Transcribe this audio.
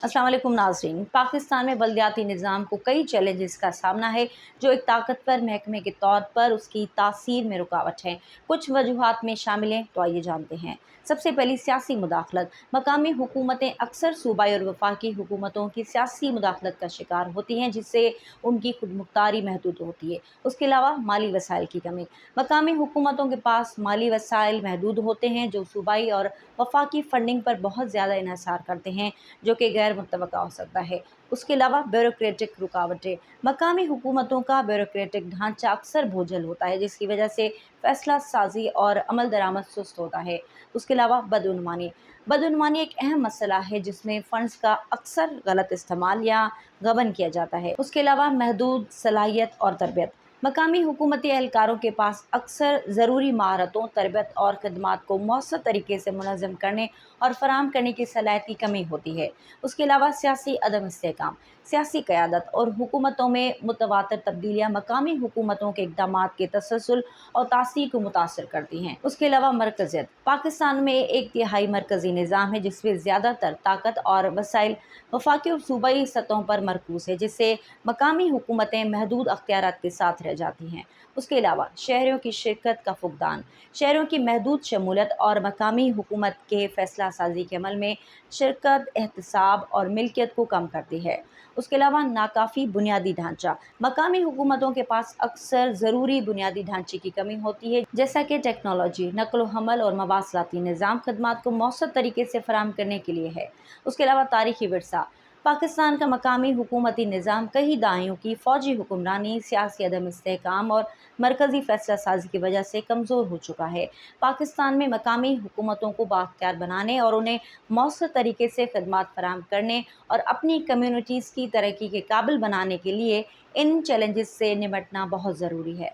अस्सलाम वालेकुम नाज़रीन। पाकिस्तान में बल्दियाती निज़ाम को कई चैलेंजेस का सामना है जो एक ताकतवर महकमे के तौर पर उसकी तासीर में रुकावट है। कुछ वजूहात में शामिल हैं, तो आइए जानते हैं। सबसे पहली सियासी मुदाखलत। मकामी हुकूमतें अक्सर सूबाई और वफाकी हुकूमतों की सियासी मुदाखलत का शिकार होती हैं, जिससे उनकी खुदमुख्तारी महदूद होती है। उसके अलावा माली वसाइल की कमी। मकामी हुकूमतों के पास माली वसाइल महदूद होते हैं जो सूबाई और वफाकी फंडिंग पर बहुत ज़्यादा इन्हसार करते हैं, जो कि गैर मुतवक्का हो सकता है। उसके अलावा ब्यूरोक्रेटिक रुकावटें। मकामी हुकूमतों का ब्यूरोक्रेटिक ढांचा अक्सर बोझिल होता है, जिसकी वजह से फैसला साजी और अमल दरामद सुस्त होता है। उसके अलावा बदउनवानी। बदउनवानी एक अहम मसला है जिसमें फ़ंड्स का अक्सर गलत इस्तेमाल या गबन किया जाता है। उसके अलावा महदूद सलाहियत और तरबियत। मकामी हुकूमती एहलकारों के पास अक्सर ज़रूरी महारतों, तरबियत और खदमात को मौसर तरीके से मुनज़्ज़म करने और फराहम करने की सलाहियत की कमी होती है। उसके अलावा सियासी अदम इस्तेहकाम। सियासी क़यादत और हुकूमतों में मुतवातिर तब्दीलियाँ मकामी हुकूमतों के इक़दामात के तसलसल और तासीर को मुतासर करती हैं। उसके अलावा मरकज़ियत। पाकिस्तान में एक तिहाई मरकज़ी निज़ाम है जिसमें ज़्यादातर ताकत और वसाइल वफाकी और सूबाई सतहों पर मरकूज़ है, जिससे मकामी हुकूमतें महदूद अख्तियारात के साथ रह जाती हैं। उसके अलावा शहरियों की शिरकत का फुक़दान। शहरों की महदूद शमूलियत और मकामी हुकूमत के फ़ैसला साजी के अमल में शिरकत, एहतसाब और मिल्कियत को कम करती है। उसके अलावा नाकाफ़ी बुनियादी ढांचा। मकामी हुकूमतों के पास अक्सर ज़रूरी बुनियादी ढांचे की कमी होती है, जैसा कि टेक्नोलॉजी, नक़्ल व हमल और मवासलाती निज़ाम खदमात को मौसर तरीके से फराहम करने के लिए है। उसके अलावा तारीख़ी विरसा। पाकिस्तान का मकामी हुकूमती निज़ाम कई दहाइयों की फ़ौजी हुक्मरानी, सियासी अदम इस्तेहकाम और मरकज़ी फ़ैसला साजी की वजह से कमज़ोर हो चुका है। पाकिस्तान में मकामी हुकूमतों को बाअख्तियार बनाने और उन्हें मौसर तरीके से खदमात फराहम करने और अपनी कम्यूनिटीज़ की तरक्की के काबिल बनाने के लिए इन चैलेंजेस से निपटना बहुत ज़रूरी है।